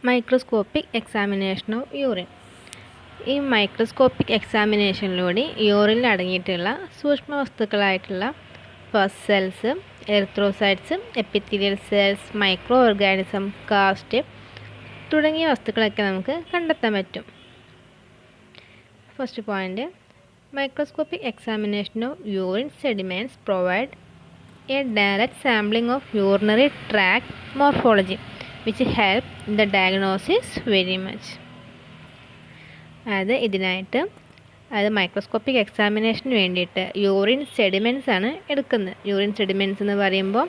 Microscopic examination of urine. ഈ microscopic എക്സാമിനേഷനിലൂടെ യൂറിനിൽ അടങ്ങിയിട്ടുള്ള സൂക്ഷ്മ വസ്തുക്കളായിട്ടുള്ള pus cells, erythrocytes, epithelial cells, micro organism, cast തുടങ്ങിയ വസ്തുക്കളൊക്കെ നമുക്ക് കണ്ടെത്താൻ പറ്റും. First point, microscopic examination of urine sediments provide a direct sampling of urinary tract morphology which help in the diagnosis very much. അതായത് മൈക്രോസ്കോപ്പിക് എക്സാമിനേഷന് വേണ്ടിയിട്ട് urine sediments ആണ് എടുക്കുന്നത്. യൂറിൻ സെഡിമെൻറ്റ്സ് എന്ന് പറയുമ്പോൾ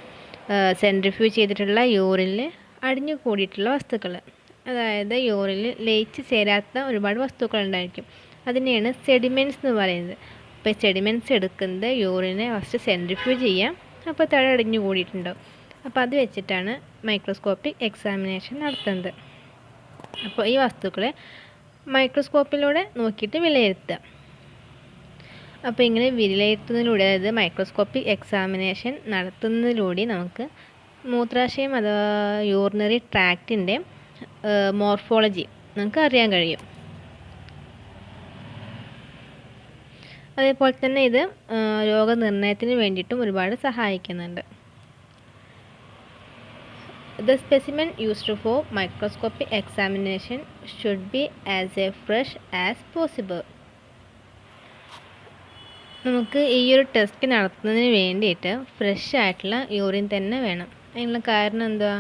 സെൻട്രിഫ്യൂജ് ചെയ്തിട്ടുള്ള യൂറിനിൽ അടിഞ്ഞു കൂടിയിട്ടുള്ള വസ്തുക്കൾ, അതായത് യൂറിനിൽ ലയിച്ച് ചേരാത്ത ഒരുപാട് വസ്തുക്കൾ ഉണ്ടായിരിക്കും. അതിനെയാണ് സെഡിമെൻറ്റ്സ് എന്ന് പറയുന്നത്. അപ്പോൾ സെഡിമെൻറ്റ്സ് എടുക്കുന്നത് യൂറിനെ ഫസ്റ്റ് സെൻട്രിഫ്യൂജ് ചെയ്യാം, അപ്പോൾ താഴെ അടിഞ്ഞു കൂടിയിട്ടുണ്ടാവും. അപ്പോൾ അത് വെച്ചിട്ടാണ് മൈക്രോസ്കോപ്പിക് എക്സാമിനേഷൻ നടത്തുന്നത്. അപ്പോൾ ഈ വസ്തുക്കളെ മൈക്രോസ്കോപ്പിലൂടെ നോക്കിയിട്ട് വിലയിരുത്തുക. അപ്പോൾ ഇങ്ങനെ വിലയിരുത്തുന്നതിലൂടെ, അതായത് മൈക്രോസ്കോപ്പിക് എക്സാമിനേഷൻ നടത്തുന്നതിലൂടെ നമുക്ക് മൂത്രാശയം അഥവാ യൂറിനറി ട്രാക്റ്റിൻ്റെ മോർഫോളജി നമുക്ക് അറിയാൻ കഴിയും. അതേപോലെ തന്നെ ഇത് രോഗനിർണയത്തിന് വേണ്ടിയിട്ടും ഒരുപാട് സഹായിക്കുന്നുണ്ട്. The specimen used for microscopic examination should be as fresh as possible. നമുക്ക് ഈ ഒരു ടെസ്റ്റ് നടത്തുന്നതിന് വേണ്ടിയിട്ട് ഫ്രഷ് ആയിട്ടുള്ള യൂറിൻ തന്നെ വേണം. അതിനുള്ള കാരണം എന്താ?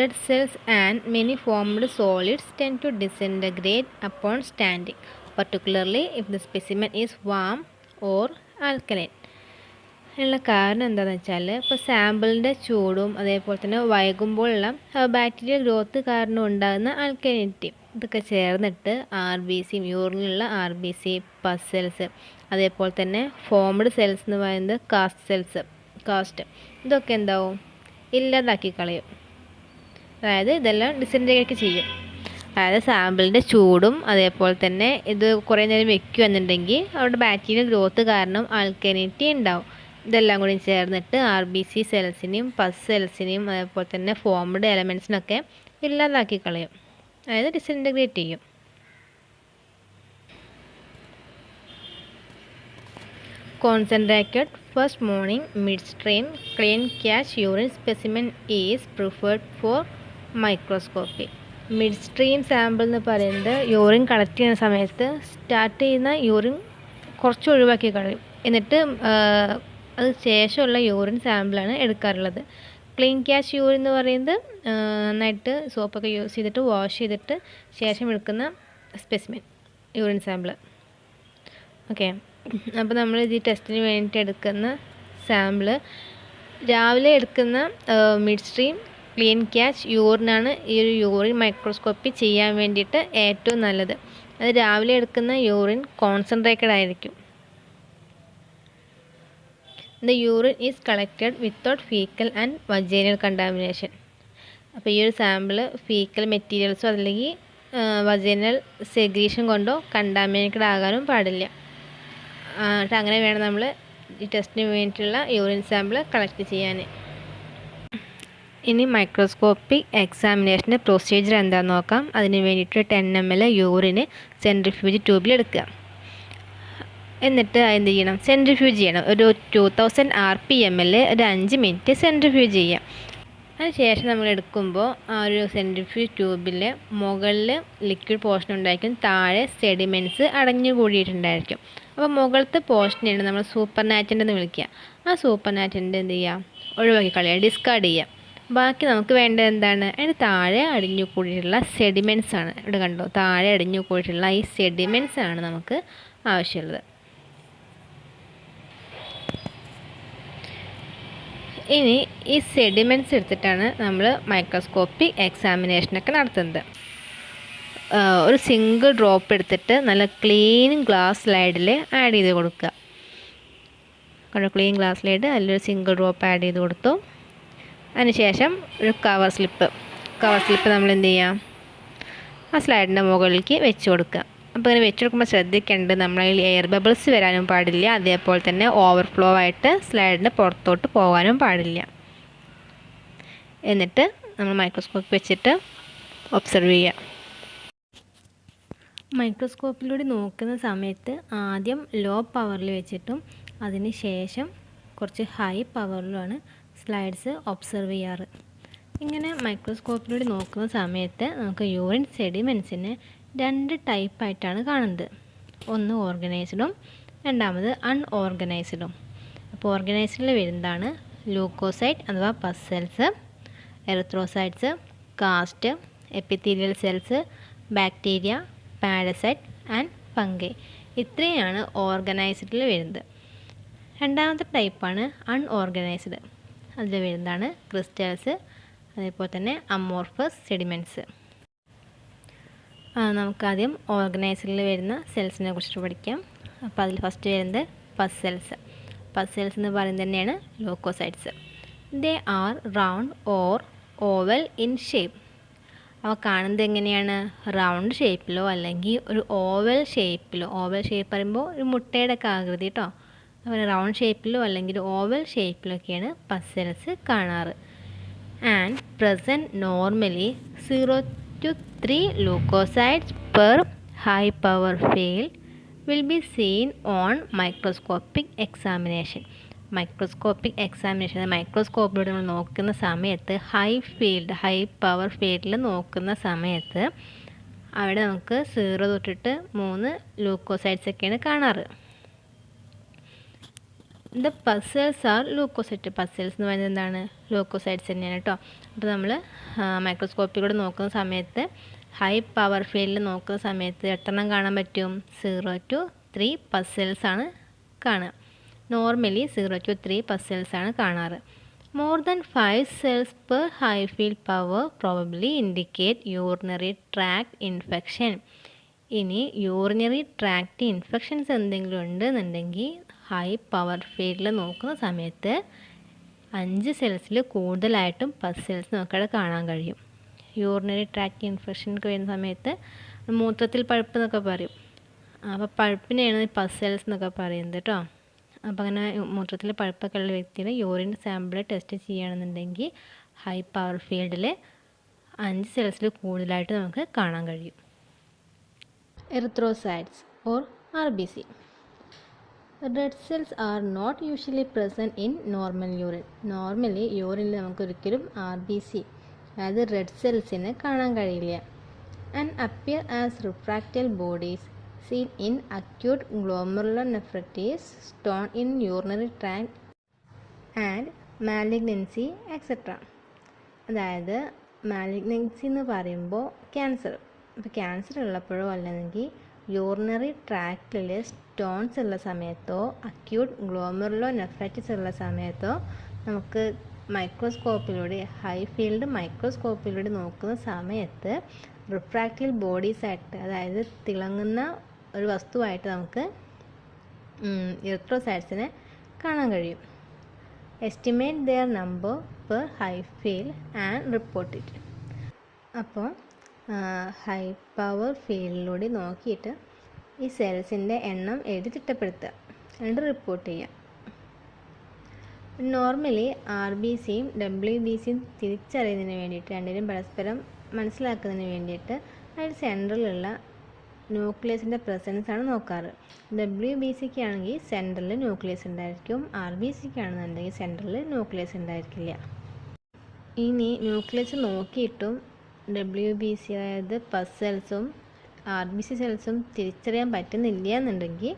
Red cells and many formed solids tend to disintegrate upon standing, particularly if the specimen is warm or alkaline. അതിനുള്ള കാരണം എന്താണെന്ന് വെച്ചാൽ, ഇപ്പോൾ സാമ്പിളിൻ്റെ ചൂടും അതേപോലെ തന്നെ വൈകുമ്പോഴുള്ള ബാക്ടീരിയൽ ഗ്രോത്ത് കാരണം ഉണ്ടാകുന്ന ആൽക്കലിനിറ്റി ഇതൊക്കെ ചേർന്നിട്ട് RBC, യൂറിനിലുള്ള RBC, പസ് സെൽസ്, അതേപോലെ തന്നെ ഫോംഡ് സെൽസ് എന്ന് പറയുന്നത് കാസ്റ്റ് ഇതൊക്കെ എന്താവും? ഇല്ലാതാക്കി കളയും. അതായത് ഇതെല്ലാം ഡിസിൻറ്റഗ്രേറ്റ് ചെയ്യും. അതായത് സാമ്പിളിൻ്റെ ചൂടും അതേപോലെ തന്നെ ഇത് കുറേ നേരം വെക്കുകയെന്നുണ്ടെങ്കിൽ അവിടെ ബാക്ടീരിയൽ ഗ്രോത്ത് കാരണം ആൽക്കലിനിറ്റി ഉണ്ടാവും. ഇതെല്ലാം കൂടി ചേർന്നിട്ട് RBC സെൽസിനെയും പസ് സെൽസിനെയും അതേപോലെ തന്നെ ഫോംഡ് എലമെൻറ്റ്സിനൊക്കെ ഇല്ലാതാക്കി കളയും, അതായത് ഡിസിൻറ്റഗ്രേറ്റ് ചെയ്യും. Concentrated first morning midstream clean catch urine specimen is preferred for microscopy. Midstream sample എന്ന് പറയുന്നത് യൂറിൻ കളക്ട് ചെയ്യുന്ന സമയത്ത് സ്റ്റാർട്ട് ചെയ്യുന്ന യൂറിൻ കുറച്ച് ഒഴിവാക്കി കളയും, എന്നിട്ട് അത് ശേഷമുള്ള യൂറിൻ സാമ്പിളാണ് എടുക്കാറുള്ളത്. ക്ലീൻ ക്യാച്ച് യൂറിൻ എന്ന് പറയുന്നത് നന്നായിട്ട് സോപ്പൊക്കെ യൂസ് ചെയ്തിട്ട് വാഷ് ചെയ്തിട്ട് ശേഷം എടുക്കുന്ന സ്പെസിമെൻ യൂറിൻ സാമ്പിൾ. ഓക്കെ, അപ്പോൾ നമ്മൾ ഈ ടെസ്റ്റിന് വേണ്ടിയിട്ട് എടുക്കുന്ന സാമ്പിൾ രാവിലെ എടുക്കുന്ന മിഡ്സ്ട്രീം ക്ലീൻ ക്യാച്ച് യൂറിനാണ് ഈ ഒരു യൂറിൻ മൈക്രോസ്കോപ്പി ചെയ്യാൻ വേണ്ടിയിട്ട് ഏറ്റവും നല്ലത്. അത് രാവിലെ എടുക്കുന്ന യൂറിൻ കോൺസെൻട്രേറ്റഡ് ആയിരിക്കും. The urine is collected without fecal and vaginal contamination. അപ്പോൾ ഈ ഒരു സാമ്പിൾ ഫീക്കൽ മെറ്റീരിയൽസോ അല്ലെങ്കിൽ വജൈനൽ സെഗ്രീഷൻ കൊണ്ടോ കണ്ടാമിനേറ്റഡ് ആകാനും പാടില്ല. അങ്ങനെ വേണം നമ്മൾ ഈ ടെസ്റ്റിന് വേണ്ടിയിട്ടുള്ള യൂറിൻ സാമ്പിൾ കളക്ട് ചെയ്യാൻ. ഇനി മൈക്രോസ്കോപ്പിക് എക്സാമിനേഷൻ്റെ പ്രൊസീജിയർ എന്താണെന്ന് നോക്കാം. അതിന് വേണ്ടിയിട്ട് 10 ml യൂറിന് സെൻട്രിഫ്യൂജ് ട്യൂബിൽ എടുക്കുക. എന്നിട്ട് എന്ത് ചെയ്യണം? സെൻട്രിഫ്യൂജ് ചെയ്യണം. ഒരു 2000 RPM-ൽ ഒരു 5 മിനിറ്റ് സെൻട്രിഫ്യൂജ് ചെയ്യാം. അതിനുശേഷം നമ്മൾ എടുക്കുമ്പോൾ ആ ഒരു സെൻട്രിഫ്യൂജ് ട്യൂബിൽ മുകളിൽ ലിക്വിഡ് പോർഷൻ ഉണ്ടായിരിക്കും, താഴെ സെഡിമെൻറ്റ്സ് അടഞ്ഞു കൂടിയിട്ടുണ്ടായിരിക്കും. അപ്പോൾ മുകളിലത്തെ പോർഷനെയാണ് നമ്മൾ സൂപ്പർ നാറ്റൻ്റ് എന്ന് വിളിക്കുക. ആ സൂപ്പർ നാറ്റൻ്റ് എന്ത് ചെയ്യുക? ഒഴിവാക്കി കളയുക, ഡിസ്കാർഡ് ചെയ്യുക. ബാക്കി നമുക്ക് വേണ്ടത് എന്താണ്? അതിന് താഴെ അടിഞ്ഞു കൂടിയിട്ടുള്ള സെഡിമെൻറ്റ്സ് ആണ്. ഇവിടെ കണ്ടോ, താഴെ അടിഞ്ഞു കൂടിയിട്ടുള്ള ഈ സെഡിമെൻറ്റ്സ് ആണ് നമുക്ക് ആവശ്യമുള്ളത്. ഇനി ഈ സെഡിമെൻറ്റ്സ് എടുത്തിട്ടാണ് നമ്മൾ മൈക്രോസ്കോപ്പിക് എക്സാമിനേഷനൊക്കെ നടത്തുന്നത്. ഒരു സിംഗിൾ ഡ്രോപ്പ് എടുത്തിട്ട് നല്ല ക്ലീൻ ഗ്ലാസ് സ്ലൈഡിൽ ആഡ് ചെയ്ത് കൊടുക്കുക. കണ്ടോ, ക്ലീൻ ഗ്ലാസ് സ്ലൈഡ്, അതിലൊരു സിംഗിൾ ഡ്രോപ്പ് ആഡ് ചെയ്ത് കൊടുത്തു. അതിനുശേഷം ഒരു കവർ സ്ലിപ്പ് നമ്മൾ എന്ത് ചെയ്യാം? ആ സ്ലൈഡിൻ്റെ മുകളിലേക്ക് വെച്ച് കൊടുക്കുക. അപ്പോൾ ഇങ്ങനെ വെച്ച് കൊടുക്കുമ്പോൾ ശ്രദ്ധിക്കേണ്ടത്, നമ്മളതിൽ എയർ ബബിൾസ് വരാനും പാടില്ല, അതേപോലെ തന്നെ ഓവർഫ്ലോ ആയിട്ട് സ്ലൈഡിൻ്റെ പുറത്തോട്ട് പോകാനും പാടില്ല. എന്നിട്ട് നമ്മൾ മൈക്രോസ്കോപ്പ് വെച്ചിട്ട് ഒബ്സർവ് ചെയ്യുക. മൈക്രോസ്കോപ്പിലൂടെ നോക്കുന്ന സമയത്ത് ആദ്യം ലോ പവറിൽ വെച്ചിട്ടും അതിന് ശേഷം കുറച്ച് ഹൈ പവറിലുമാണ് സ്ലൈഡ്സ് ഒബ്സർവ് ചെയ്യാറ്. ഇങ്ങനെ മൈക്രോസ്കോപ്പിലൂടെ നോക്കുന്ന സമയത്ത് നമുക്ക് യൂറിൻ സെഡിമെൻസിനെ 2 ടൈപ്പായിട്ടാണ് കാണുന്നത്. ഒന്ന് ഓർഗനൈസ്ഡും രണ്ടാമത് അൺഓർഗനൈസ്ഡും. അപ്പോൾ ഓർഗനൈസ്ഡിൽ വരുന്നതാണ് ലൂക്കോസൈറ്റ് അഥവാ pus cells, erythrocytes, cast, epithelial cells, bacteria, parasite and fungi. ഇത്രയാണ് ഓർഗനൈസ്ഡിൽ വരുന്നത്. രണ്ടാമത്തെ ടൈപ്പാണ് അൺഓർഗനൈസ്ഡ്. അതിൽ വരുന്നതാണ് ക്രിസ്റ്റൽസ്, അതേപോലെ തന്നെ അമോർഫസ് സെഡിമെൻറ്റ്സ്. നമുക്കാദ്യം ഓർഗനൈസ്ഡിൽ വരുന്ന സെൽസിനെ കുറിച്ചിട്ട് പഠിക്കാം. അപ്പോൾ അതിൽ ഫസ്റ്റ് വരുന്നത് പസ് സെൽസ്. പസ് സെൽസ് എന്ന് പറയുന്നത് തന്നെയാണ് leucocytes. They are round or oval in shape. അവ കാണുന്നത് എങ്ങനെയാണ്? റൗണ്ട് ഷേപ്പിലോ അല്ലെങ്കിൽ ഒരു ഓവൽ ഷേപ്പിലോ. ഓവൽ ഷേപ്പ് പറയുമ്പോൾ ഒരു മുട്ടയുടെ ഒക്കെ ആകൃതി കേട്ടോ. അതുപോലെ റൗണ്ട് ഷേപ്പിലോ അല്ലെങ്കിൽ ഓവൽ ഷേപ്പിലൊക്കെയാണ് പസ് സെൽസ് കാണാറ്. And present normally 0 to 3 leukocytes per high power field will be seen on microscopic examination. Microscopic examination, മൈക്രോസ്കോപ്പിലൂടെ നമ്മൾ നോക്കുന്ന സമയത്ത് ഹൈ പവർ ഫീൽഡിൽ നോക്കുന്ന സമയത്ത് അവിടെ നമുക്ക് 0 തൊട്ടിട്ട് 3 ലൂക്കോസൈറ്റ്സ് ഒക്കെയാണ് കാണാറ്. The pus cells are leucocyte. Pus cells എന്ന് പറയുന്നത് എന്താണ്? ലൂക്കോസൈറ്റ്സ് തന്നെയാണ് കേട്ടോ. അപ്പോൾ നമ്മൾ മൈക്രോസ്കോപ്പിലൂടെ നോക്കുന്ന സമയത്ത് ഹൈ പവർ ഫീൽഡിൽ നോക്കുന്ന സമയത്ത് എത്രണ്ണം കാണാൻ പറ്റും? 0 to 3 പസൽസ് ആണ് കാണുക. നോർമലി 0 to 3 പസൽസ് ആണ് കാണാറ്. More than 5 cells per high field power probably indicate urinary tract infection. ഇനി യൂറിനറി ട്രാക്ട് ഇൻഫെക്ഷൻസ് എന്തെങ്കിലും ഉണ്ടെന്നുണ്ടെങ്കിൽ ഹൈ പവർ ഫീൽഡിൽ നോക്കുന്ന സമയത്ത് 5 സെൽസിൽ കൂടുതലായിട്ടും പസ് സെൽസ് നമുക്കവിടെ കാണാൻ കഴിയും. യൂറിനറി ട്രാക്ട് ഇൻഫെക്ഷനൊക്കെ വരുന്ന സമയത്ത് മൂത്രത്തിൽ പഴുപ്പ് എന്നൊക്കെ പറയും. അപ്പോൾ പഴുപ്പിനെയാണ് പസ് സെൽസ് എന്നൊക്കെ പറയുന്നത് കേട്ടോ. അപ്പോൾ അങ്ങനെ മൂത്രത്തിൽ പഴുപ്പൊക്കെ ഉള്ള വ്യക്തിയിൽ യൂറിൻ സാമ്പിൾ ടെസ്റ്റ് ചെയ്യുകയാണെന്നുണ്ടെങ്കിൽ ഹൈ പവർ ഫീൽഡിൽ 5 സെൽസിൽ കൂടുതലായിട്ട് നമുക്ക് കാണാൻ കഴിയും. Erythrocytes or RBC. Red cells are not usually present in normal urine. Normally യൂറിനിൽ നമുക്കൊരിക്കലും RBC അതായത് റെഡ് സെൽസിനെ കാണാൻ കഴിയില്ല. And appear as refractile bodies seen in acute glomerulonephritis, stone in urinary tract and malignancy etc. അതായത് malignancy എന്ന് പറയുമ്പോൾ cancer. ഇപ്പോൾ ക്യാൻസർ ഉള്ളപ്പോഴോ അല്ലെങ്കിൽ യൂറിനറി ട്രാക്റ്റിൽ സ്റ്റോൺസ് ഉള്ള സമയത്തോ അക്യൂട്ട് ഗ്ലോമെറുലോനെഫ്രൈറ്റിസ് ഉള്ള സമയത്തോ നമുക്ക് മൈക്രോസ്കോപ്പിലൂടെ ഹൈ ഫീൽഡ് മൈക്രോസ്കോപ്പിലൂടെ നോക്കുന്ന സമയത്ത് റിഫ്രാക്റ്റീവ് ബോഡീസ് ആയിട്ട് അതായത് തിളങ്ങുന്ന ഒരു വസ്തുവായിട്ട് നമുക്ക് എറിത്രോസൈറ്റ്സിനെ കാണാൻ കഴിയും. Estimate there number per high field and report it. അപ്പോൾ ഹൈ പവർ ഫീൽഡിലൂടെ നോക്കിയിട്ട് ഈ സെൽസിൻ്റെ എണ്ണം എഴുതി തിട്ടപ്പെടുത്തുക, എന്നിട്ട് റിപ്പോർട്ട് ചെയ്യുക. നോർമലി RBCയും WBCയും തിരിച്ചറിയുന്നതിന് വേണ്ടിയിട്ട് രണ്ടിനും പരസ്പരം മനസ്സിലാക്കുന്നതിന് വേണ്ടിയിട്ട് അതിൽ സെൻട്രലുള്ള ന്യൂക്ലിയസിൻ്റെ പ്രസൻസ് ആണ് നോക്കാറ്. WBCക്ക് ആണെങ്കിൽ സെൻട്രലിൽ ന്യൂക്ലിയസ് ഉണ്ടായിരിക്കും, RBCക്ക് ആണെന്നുണ്ടെങ്കിൽ സെൻട്രലിൽ ന്യൂക്ലിയസ് ഉണ്ടായിരിക്കില്ല. ഇനി ന്യൂക്ലിയസ് നോക്കിയിട്ടും WBC അതായത് പസ് സെൽസും RBC സെൽസും തിരിച്ചറിയാൻ പറ്റുന്നില്ല എന്നുണ്ടെങ്കിൽ,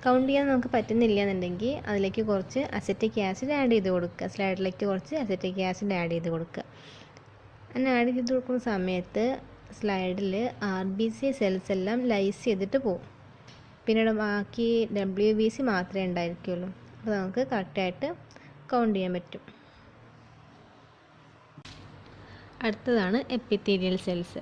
കൗണ്ട് ചെയ്യാൻ നമുക്ക് പറ്റുന്നില്ല എന്നുണ്ടെങ്കിൽ അതിലേക്ക് കുറച്ച് അസറ്റിക് ആസിഡ് ആഡ് ചെയ്ത് കൊടുക്കുക. സ്ലൈഡിലേക്ക് കുറച്ച് അസറ്റിക് ആസിഡ് ആഡ് ചെയ്ത് കൊടുക്കുക. അങ്ങനെ ആഡ് ചെയ്ത് കൊടുക്കുന്ന സമയത്ത് സ്ലൈഡിൽ RBC സെൽസ് എല്ലാം ലൈസ് ചെയ്തിട്ട് പോകും. പിന്നീട് ബാക്കി WBC മാത്രമേ ഉണ്ടായിരിക്കുള്ളൂ. അപ്പോൾ നമുക്ക് കറക്റ്റായിട്ട് കൗണ്ട് ചെയ്യാൻ പറ്റും. അടുത്തതാണ് എപ്പിത്തീലിയൽ സെൽസ്.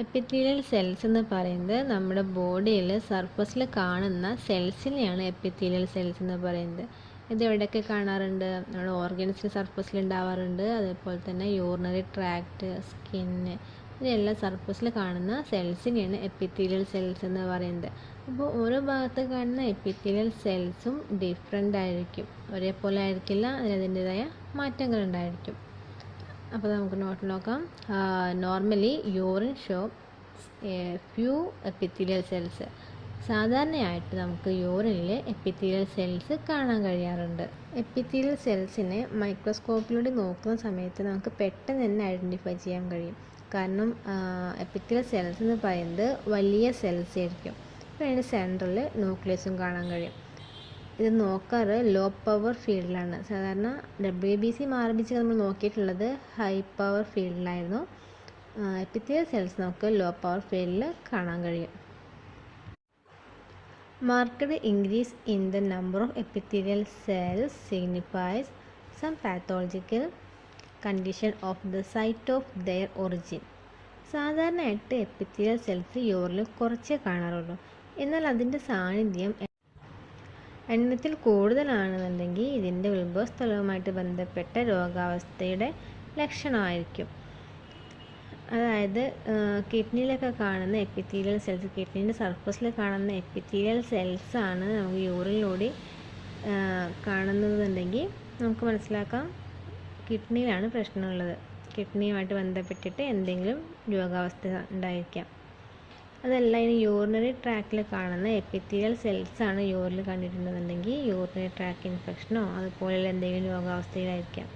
എപ്പിത്തീലിയൽ സെൽസ് എന്ന് പറയുന്നത് നമ്മുടെ ബോഡിയിൽ സർഫസിൽ കാണുന്ന സെൽസിനെയാണ് എപ്പിത്തീലിയൽ സെൽസ് എന്ന് പറയുന്നത്. ഇത് എവിടെയൊക്കെ കാണാറുണ്ട്? നമ്മുടെ ഓർഗൻസിൽ സർഫസിൽ ഉണ്ടാവാറുണ്ട്. അതേപോലെ തന്നെ യൂറിനറി ട്രാക്ട്, സ്കിന്ന്, ഇതിനെല്ലാം സർഫസിൽ കാണുന്ന സെൽസിനെയാണ് എപ്പിത്തീലിയൽ സെൽസ് എന്ന് പറയുന്നത്. അപ്പോൾ ഓരോ ഭാഗത്ത് കാണുന്ന എപ്പിത്തീലിയൽ സെൽസും ഡിഫറെൻ്റ് ആയിരിക്കും, ഒരേപോലെ ആയിരിക്കില്ല, അതിനതിൻ്റെതായ മാറ്റങ്ങൾ ഉണ്ടായിരിക്കും. അപ്പോൾ നമുക്ക് നോട്ട് നോക്കാം. Normally urine show few epithelial cells. സാധാരണയായിട്ട് നമുക്ക് യൂറിനിൽ എപ്പിത്തീലിയൽ സെൽസ് കാണാൻ കഴിയാറുണ്ട്. എപ്പിത്തീലിയൽ സെൽസിനെ മൈക്രോസ്കോപ്പിലൂടെ നോക്കുന്ന സമയത്ത് നമുക്ക് പെട്ടെന്ന് തന്നെ ഐഡൻറ്റിഫൈ ചെയ്യാൻ കഴിയും. കാരണം എപ്പിത്തീലിയൽ സെൽസ് എന്ന് പറയുന്നത് വലിയ സെൽസ് ആയിരിക്കും. അപ്പോൾ അതിൻ്റെ സെൻറ്ററിൽ ന്യൂക്ലിയസും കാണാൻ കഴിയും. ഇത് നോക്കാറ് ലോ പവർ ഫീൽഡിലാണ്. സാധാരണ WBC മാർബിച്ച് നമ്മൾ നോക്കിയിട്ടുള്ളത് ഹൈ പവർ ഫീൽഡിലായിരുന്നു. എപ്പിത്തീലിയൽ സെൽസ് നമുക്ക് ലോ പവർ ഫീൽഡിൽ കാണാൻ കഴിയും. Marked increase in the number of epithelial cells signifies some pathological condition of the site of their origin. സാധാരണയായിട്ട് എപ്പിത്തീലിയൽ സെൽസ് യൂറിനിൽ കുറച്ചേ കാണാറുള്ളൂ. എന്നാൽ അതിൻ്റെ സാന്നിധ്യം എണ്ണത്തിൽ കൂടുതലാണെന്നുണ്ടെങ്കിൽ ഇതിൻ്റെ ഉത്ഭവസ്ഥലവുമായിട്ട് ബന്ധപ്പെട്ട രോഗാവസ്ഥയുടെ ലക്ഷണമായിരിക്കും. അതായത് കിഡ്നിയിലൊക്കെ കാണുന്ന എപ്പിത്തീലിയൽ സെൽസ്, കിഡ്നീൻ്റെ സർഫസിൽ കാണുന്ന എപ്പിത്തീലിയൽ സെൽസാണ് നമുക്ക് യൂറിനിലൂടെ കാണുന്നതെന്നുണ്ടെങ്കിൽ നമുക്ക് മനസ്സിലാക്കാം കിഡ്നിയിലാണ് പ്രശ്നമുള്ളത്. കിഡ്നിയുമായിട്ട് ബന്ധപ്പെട്ടിട്ട് എന്തെങ്കിലും രോഗാവസ്ഥ ഉണ്ടായിരിക്കാം. അതല്ല, ഇനി യൂറിനറി ട്രാക്കിൽ കാണുന്ന എപ്പിത്തീലിയൽ സെൽസാണ് യൂറിനിൽ കണ്ടിട്ടുണ്ടെന്നുണ്ടെങ്കിൽ യൂറിനറി ട്രാക്ക് ഇൻഫെക്ഷനോ അതുപോലെയുള്ള എന്തെങ്കിലും രോഗാവസ്ഥയിലായിരിക്കാം.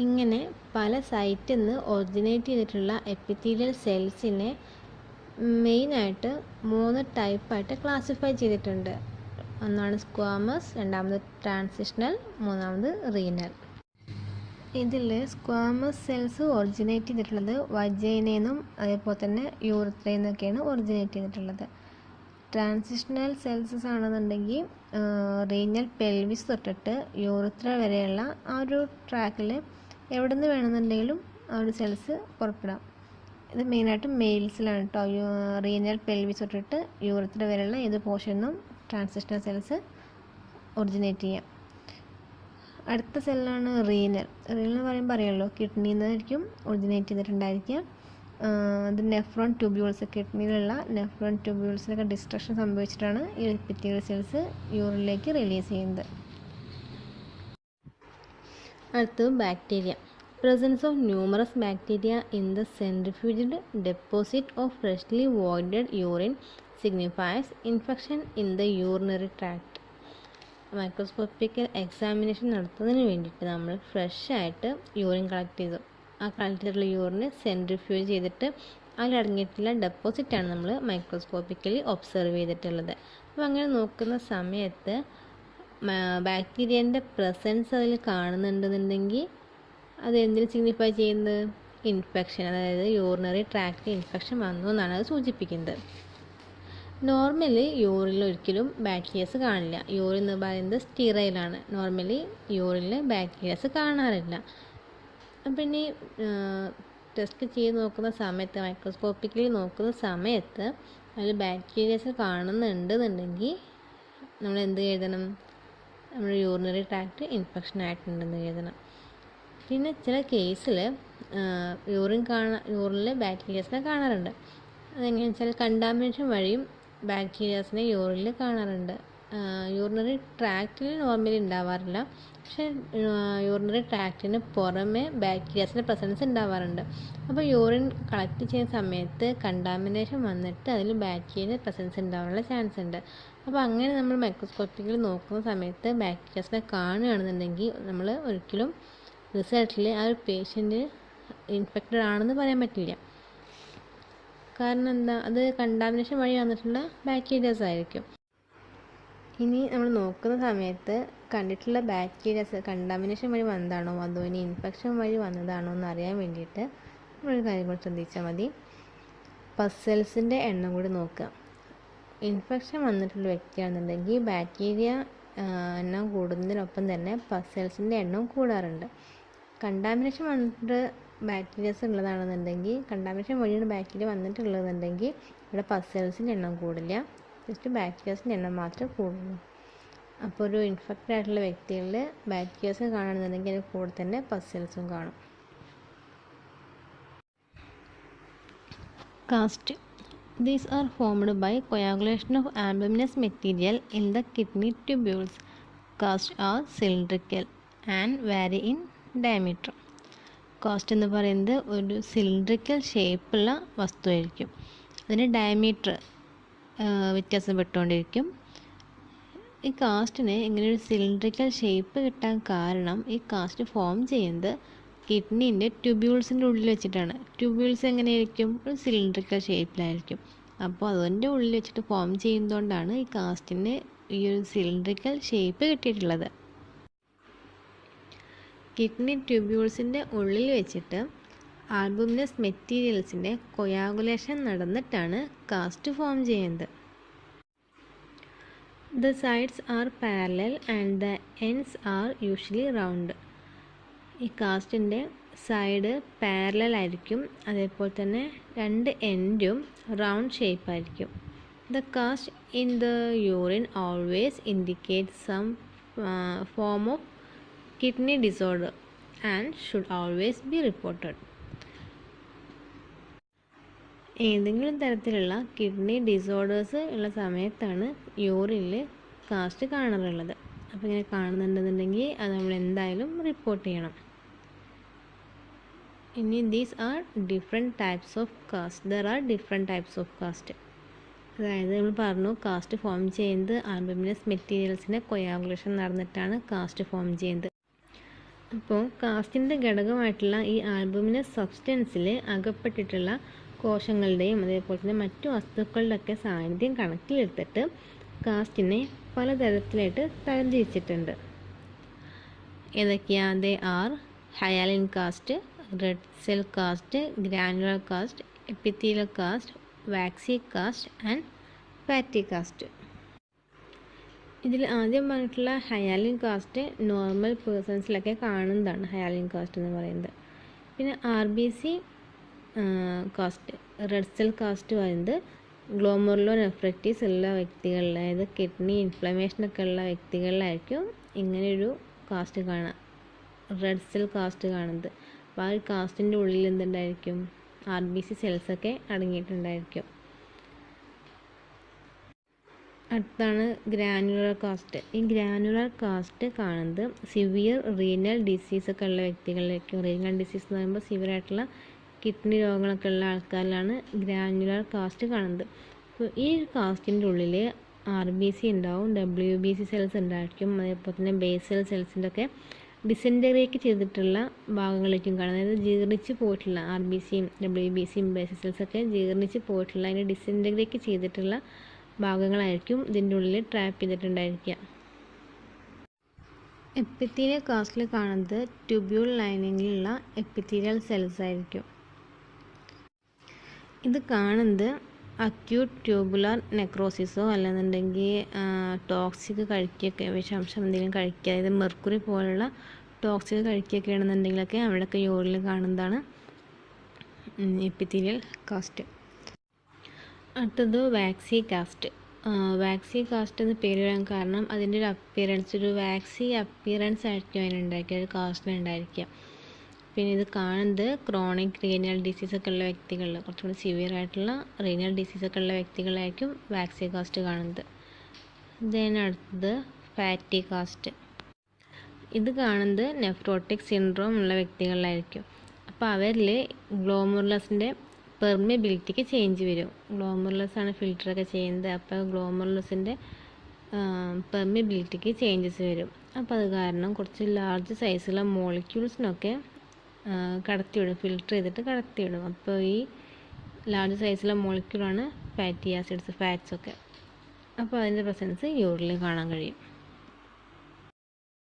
ഇങ്ങനെ പല സൈറ്റിൽ നിന്ന് ഒറിജിനേറ്റ് ചെയ്തിട്ടുള്ള എപ്പിത്തീലിയൽ സെൽസിനെ മെയിനായിട്ട് 3 ടൈപ്പായിട്ട് ക്ലാസിഫൈ ചെയ്തിട്ടുണ്ട്. ഒന്നാണ് സ്ക്വാമസ്, രണ്ടാമത് ട്രാൻസിഷണൽ, മൂന്നാമത് റീനൽ. ഇതിൽ സ്ക്വാമസ് സെൽസ് ഒറിജിനേറ്റ് ചെയ്തിട്ടുള്ളത് വജൈനയിൽ നിന്നും അതേപോലെ തന്നെ യൂറിത്രയിൽ നിന്നൊക്കെയാണ് ഒറിജിനേറ്റ് ചെയ്തിട്ടുള്ളത്. ട്രാൻസിഷണൽ സെൽസസ് ആണെന്നുണ്ടെങ്കിൽ റീനൽ പെൽവിസ് തൊട്ടിട്ട് യൂറിത്ര വരെയുള്ള ആ ഒരു ട്രാക്കിൽ എവിടെ നിന്ന് വേണമെന്നുണ്ടെങ്കിലും ആ ഒരു സെൽസ് പുറപ്പെടാം. ഇത് മെയിനായിട്ട് മെയിൽസിലാണ് കേട്ടോ. റീനൽ പെൽവിസ് തൊട്ടിട്ട് യൂറിത്ര വരെയുള്ള ഏത് പോർഷനും ട്രാൻസിഷണൽ സെൽസ് ഒറിജിനേറ്റ് ചെയ്യാം. അടുത്ത സെല്ലാണ് റീനൽ. റീനൽ എന്ന് പറയുമ്പോൾ അറിയാമല്ലോ, കിഡ്നിയിൽ നിന്നായിരിക്കും ഒറിജിനേറ്റ് ചെയ്തിട്ടുണ്ടായിരിക്കുക. ഇത് നെഫ്രോൺ ട്യൂബ്യൂൾസ്, കിഡ്നിയിലുള്ള നെഫ്രോൺ ട്യൂബ്യൂൾസിനൊക്കെ ഡിസ്ട്രക്ഷൻ സംഭവിച്ചിട്ടാണ് ഈ എപ്പിത്തീലിയൽ സെൽസ് യൂറിനിലേക്ക് റിലീസ് ചെയ്യുന്നത്. അടുത്തത് bacteria. Presence of numerous bacteria in the centrifuged deposit of freshly voided urine signifies infection in the urinary tract. Microscopical examination നടത്തുന്നതിന് വേണ്ടിയിട്ട് നമ്മൾ ഫ്രഷായിട്ട് യൂറിൻ കളക്ട് ചെയ്തു. ആ കളക്ട് ചെയ്തിട്ടുള്ള യൂറിനെ സെൻട്രിഫ്യൂജ് ചെയ്തിട്ട് അതിലടങ്ങിയിട്ടുള്ള ഡെപ്പോസിറ്റാണ് നമ്മൾ മൈക്രോസ്കോപ്പിക്കലി ഒബ്സർവ് ചെയ്തിട്ടുള്ളത്. അപ്പോൾ അങ്ങനെ നോക്കുന്ന സമയത്ത് ബാക്ടീരിയൻ്റെ പ്രസൻസ് അതിൽ കാണുന്നുണ്ടെന്നുണ്ടെങ്കിൽ അത് എന്തിനു സിഗ്നിഫൈ ചെയ്യുന്നത്? ഇൻഫെക്ഷൻ, അതായത് യൂറിനറി ട്രാക്ട് ഇൻഫെക്ഷൻ വന്നു എന്നാണ് അത് സൂചിപ്പിക്കുന്നത്. നോർമലി യൂറിനിൽ ഒരിക്കലും ബാക്ടീരിയസ് കാണില്ല. യൂറിൻ എന്ന് പറയുന്നത് സ്റ്റീറൈലാണ്. നോർമലി യൂറിനിൽ ബാക്ടീരിയസ് കാണാറില്ല. പിന്നെ ടെസ്റ്റ് ചെയ്ത് നോക്കുന്ന സമയത്ത്, മൈക്രോസ്കോപ്പിക്കലി നോക്കുന്ന സമയത്ത് അതിൽ ബാക്ടീരിയസ് കാണുന്നുണ്ടെന്നുണ്ടെങ്കിൽ നമ്മൾ എന്ത് എഴുതണം? നമ്മുടെ യൂറിനറി ട്രാക്ട് ഇൻഫെക്ഷൻ ആയിട്ടുണ്ടെന്ന് എഴുതണം. പിന്നെ ചില കേസിൽ യൂറിനിൽ ബാക്ടീരിയസിനെ കാണാറുണ്ട്. അതെങ്ങനെയാണെന്ന് വെച്ചാൽ കണ്ടാമിനേഷൻ വഴിയും ബാക്ടീരിയസിനെ യൂറിനിൽ കാണാറുണ്ട്. യൂറിനറി ട്രാക്റ്റിൽ നോർമലി ഉണ്ടാവാറില്ല, പക്ഷേ യൂറിനറി ട്രാക്റ്റിന് പുറമെ ബാക്ടീരിയസിൻ്റെ പ്രസൻസ് ഉണ്ടാവാറുണ്ട്. അപ്പോൾ യൂറിൻ കളക്ട് ചെയ്യുന്ന സമയത്ത് കണ്ടാമിനേഷൻ വന്നിട്ട് അതിൽ ബാക്ടീരിയൻ്റെ പ്രസൻസ് ഉണ്ടാവാനുള്ള ചാൻസ് ഉണ്ട്. അപ്പോൾ അങ്ങനെ നമ്മൾ മൈക്രോസ്കോപ്പിക്കലി നോക്കുന്ന സമയത്ത് ബാക്ടീരിയസിനെ കാണുകയാണെന്നുണ്ടെങ്കിൽ നമ്മൾ ഒരിക്കലും റിസൾട്ടിൽ ആ ഒരു പേഷ്യൻ്റ് ഇൻഫെക്റ്റഡ് ആണെന്ന് പറയാൻ പറ്റില്ല. കാരണം എന്താ? അത് കണ്ടാമിനേഷൻ വഴി വന്നിട്ടുള്ള ബാക്ടീരിയസ് ആയിരിക്കും. ഇനി നമ്മൾ നോക്കുന്ന സമയത്ത് കണ്ടിട്ടുള്ള ബാക്ടീരിയസ് കണ്ടാമിനേഷൻ വഴി വന്നതാണോ അതോ ഇനി ഇൻഫെക്ഷൻ വഴി വന്നതാണോ എന്ന് അറിയാൻ വേണ്ടിയിട്ട് നമ്മളൊരു കാര്യം കൂടി ശ്രദ്ധിച്ചാൽ മതി. പസൽസിൻ്റെ എണ്ണം കൂടി നോക്കുക. ഇൻഫെക്ഷൻ വന്നിട്ടുള്ള വ്യക്തിയാണെന്നുണ്ടെങ്കിൽ ബാക്ടീരിയ എണ്ണം കൂടുന്നതിനൊപ്പം തന്നെ പസൽസിൻ്റെ എണ്ണം കൂടാറുണ്ട്. കണ്ടാമിനേഷൻ വന്നിട്ട് ബാക്ടീരിയസ് ഉള്ളതാണെന്നുണ്ടെങ്കിൽ, കണ്ടാമിനേഷൻ വഴിയാണ് ബാക്ടീരിയ വന്നിട്ടുള്ളതെന്നുണ്ടെങ്കിൽ ഇവിടെ പസൽസിൻ്റെ എണ്ണം കൂടില്ല, ജസ്റ്റ് ബാക്ടീരിയസിൻ്റെ എണ്ണം മാത്രമേ കൂടുള്ളൂ. അപ്പോൾ ഒരു ഇൻഫെക്റ്റഡ് ആയിട്ടുള്ള വ്യക്തികളിൽ ബാക്ടീരിയസ് കാണുന്നുണ്ടെങ്കിൽ അതിന് കൂടെ തന്നെ പസൽസും കാണും. Cast. These are formed by coagulation of albuminous material in the kidney tubules. Casts are cylindrical and vary in diameter. Cast എന്ന് പറയുന്നത് ഒരു സിലിണ്ടറിക്കൽ ഷേപ്പുള്ള വസ്തുവായിരിക്കും. അതിന് ഡയമീറ്റർ വ്യത്യാസപ്പെട്ടുകൊണ്ടിരിക്കും. ഈ കാസ്റ്റിന് ഇങ്ങനെ ഒരു സിലിണ്ടറിക്കൽ ഷേപ്പ് കിട്ടാൻ കാരണം ഈ കാസ്റ്റ് ഫോം ചെയ്യുന്നത് കിഡ്നീൻ്റെ ട്യൂബ്യൂൾസിൻ്റെ ഉള്ളിൽ വെച്ചിട്ടാണ്. ട്യൂബ്യൂൾസ് എങ്ങനെയായിരിക്കും? ഒരു സിലിണ്ടറിക്കൽ ഷേപ്പിലായിരിക്കും. അപ്പോൾ അതിൻ്റെ ഉള്ളിൽ വെച്ചിട്ട് ഫോം ചെയ്യുന്നതുകൊണ്ടാണ് ഈ കാസ്റ്റിന് ഈ ഒരു സിലിണ്ടറിക്കൽ ഷേപ്പ് കിട്ടിയിട്ടുള്ളത്. കിഡ്നി ട്യൂബ്യൂൾസിൻ്റെ ഉള്ളിൽ വെച്ചിട്ട് ആൽബുമിനസ് മെറ്റീരിയൽസിൻ്റെ കൊയാഗുലേഷൻ നടന്നിട്ടാണ് കാസ്റ്റ് ഫോം ചെയ്യുന്നത്. The sides are parallel and the ends are usually round. ഈ കാസ്റ്റിൻ്റെ സൈഡ് പാരലൽ ആയിരിക്കും, അതേപോലെ തന്നെ രണ്ട് എൻഡും റൗണ്ട് ഷേപ്പ് ആയിരിക്കും. The cast in the urine always indicate some form of kidney disorder and should always be reported. ഏതെങ്കിലും തരത്തിലുള്ള kidney disorders ഉള്ള സമയത്താണ് യൂറിനിൽ കാസ്റ്റ് കാണാറുള്ളത്. അപ്പോൾ ഇങ്ങനെ കാണുന്നുണ്ടെന്നുണ്ടെങ്കിൽ അത് നമ്മൾ എന്തായാലും റിപ്പോർട്ട് ചെയ്യണം. ഇനി these are different types of caste. There are different types of caste. അതായത് നമ്മൾ പറഞ്ഞു കാസ്റ്റ് ഫോം ചെയ്യുന്നത് ആൽബുമിനസ് മെറ്റീരിയൽസിൻ്റെ കൊയാഗുലേഷൻ നടന്നിട്ടാണ് കാസ്റ്റ് ഫോം ചെയ്യുന്നത്. അപ്പോൾ കാസ്റ്റിൻ്റെ ഘടകമായിട്ടുള്ള ഈ ആൽബുമിനസ് സബ്സ്റ്റൻസിൽ അകപ്പെട്ടിട്ടുള്ള കോശങ്ങളുടെയും അതേപോലെ തന്നെ മറ്റു വസ്തുക്കളുടെയൊക്കെ സാന്നിധ്യം കണക്കിലെടുത്തിട്ട് കാസ്റ്റിനെ പലതരത്തിലായിട്ട് തരംതിരിച്ചിട്ടുണ്ട്. ഏതൊക്കെയാ? They are hyaline cast, red cell cast, granular cast, epithelial cast, waxy cast and fatty cast. ഇതിൽ ആദ്യം പറഞ്ഞിട്ടുള്ള ഹയാലിൻ കാസ്റ്റ് നോർമൽ പേഴ്സൺസിലൊക്കെ കാണുന്നതാണ് ഹയാലിൻ കാസ്റ്റ് എന്ന് പറയുന്നത്. പിന്നെ RBC cast, red cell cast പറയുന്നത് ഗ്ലോമറുലോ നെഫ്രൈറ്റിസ് ഉള്ള വ്യക്തികളിൽ, അതായത് കിഡ്നി ഇൻഫ്ലമേഷനൊക്കെ ഉള്ള വ്യക്തികളിലായിരിക്കും ഇങ്ങനെയൊരു കാസ്റ്റ് കാണുക, റെഡ് സെൽ കാസ്റ്റ് കാണുന്നത്. അപ്പോൾ ആ ഒരു കാസ്റ്റിൻ്റെ ഉള്ളിൽ എന്തുണ്ടായിരിക്കും? RBC സെൽസൊക്കെ അടങ്ങിയിട്ടുണ്ടായിരിക്കും. അടുത്താണ് ഗ്രാനുലർ കാസ്റ്റ്. ഈ ഗ്രാനുലർ കാസ്റ്റ് കാണുന്നത് സിവിയർ റീനൽ ഡിസീസൊക്കെ ഉള്ള വ്യക്തികളിലേക്കും. റീനൽ ഡിസീസ് എന്ന് പറയുമ്പോൾ സിവിയർ ആയിട്ടുള്ള കിഡ്നി രോഗങ്ങളൊക്കെ ഉള്ള ആൾക്കാരിലാണ് ഗ്രാനുലർ കാസ്റ്റ് കാണുന്നത്. അപ്പോൾ ഈ കാസ്റ്റിൻ്റെ ഉള്ളിൽ RBC ഉണ്ടാവും, WBC സെൽസ് ഉണ്ടായിരിക്കും, അതേപോലെ തന്നെ ബേസൽ സെൽസിൻ്റെ ഒക്കെ ഡിസിൻറ്റഗ്രേറ്റ് ചെയ്തിട്ടുള്ള ഭാഗങ്ങളിലേക്കും കാണാം. അതായത് ജീർണിച്ച് പോയിട്ടുള്ള RBCയും WBCയും ബേസൽ സെൽസൊക്കെ ജീർണിച്ച് പോയിട്ടുള്ള അതിനെ ഡിസിൻറ്റഗ്രേറ്റ് ചെയ്തിട്ടുള്ള ഭാഗങ്ങളായിരിക്കും ഇതിൻ്റെ ഉള്ളിൽ ട്രാപ്പ് ചെയ്തിട്ടുണ്ടായിരിക്കുക. എപ്പിത്തീലിയൽ കാസ്റ്റിൽ കാണുന്നത് ട്യൂബ്യൂൾ ലൈനിങ്ങിലുള്ള എപ്പിത്തീലിയൽ സെൽസ് ആയിരിക്കും. ഇത് കാണുന്നത് അക്യൂട്ട് ട്യൂബുലാർ നെക്രോസിസോ അല്ലെന്നുണ്ടെങ്കിൽ ടോക്സിക് കഴിക്കുകയൊക്കെ, വിഷാംശം എന്തെങ്കിലും കഴിക്കുക, അതായത് മെർക്കുറി പോലുള്ള ടോക്സിക് കഴിക്കുകയൊക്കെ ആണെന്നുണ്ടെങ്കിലൊക്കെ അവിടെയൊക്കെ യൂറിനിൽ കാണുന്നതാണ് എപ്പിത്തീലിയൽ കാസ്റ്റ്. അടുത്തത് വാക്സി കാസ്റ്റ്. വാക്സി കാസ്റ്റ് എന്ന് പേര് വരാൻ കാരണം അതിൻ്റെ ഒരു അപ്പിയറൻസ്, ഒരു വാക്സി അപ്പിയറൻസ് ആയിരിക്കും അതിനുണ്ടായിരിക്കുക, ഒരു കാസ്റ്റിന് ഉണ്ടായിരിക്കുക. പിന്നെ ഇത് കാണുന്നത് ക്രോണിക് റീനൽ ഡിസീസൊക്കെ ഉള്ള വ്യക്തികളിൽ, കുറച്ചുകൂടി സിവിയർ ആയിട്ടുള്ള റീനൽ ഡിസീസൊക്കെ ഉള്ള വ്യക്തികളായിരിക്കും വാക്സി കാസ്റ്റ് കാണുന്നത്. അടുത്തത് ഫാറ്റി കാസ്റ്റ്. ഇത് കാണുന്നത് നെഫ്രോട്ടിക് സിൻഡ്രോം ഉള്ള വ്യക്തികളിലായിരിക്കും. അപ്പോൾ അവരിൽ ഗ്ലോമറുലസിൻ്റെ പെർമിയബിലിറ്റിക്ക് ചേഞ്ച് വരും. ഗ്ലോമറുലസാണ് ഫിൽറ്ററൊക്കെ ചെയ്യുന്നത്. അപ്പോൾ ഗ്ലോമറുലസിൻ്റെ പെർമിയബിലിറ്റിക്ക് ചേഞ്ചസ് വരും. അപ്പോൾ അത് കാരണം കുറച്ച് ലാർജ് സൈസുള്ള മോളിക്യൂൾസിനൊക്കെ കടത്തിവിടും, ഫിൽറ്റർ ചെയ്തിട്ട് കടത്തിവിടും. അപ്പോൾ ഈ ലാർജ് സൈസുള്ള മോളിക്യൂളാണ് ഫാറ്റി ആസിഡ്സ്, ഫാറ്റ്സൊക്കെ. അപ്പോൾ അതിൻ്റെ പ്രസൻസ് യൂറിനിൽ കാണാൻ കഴിയും.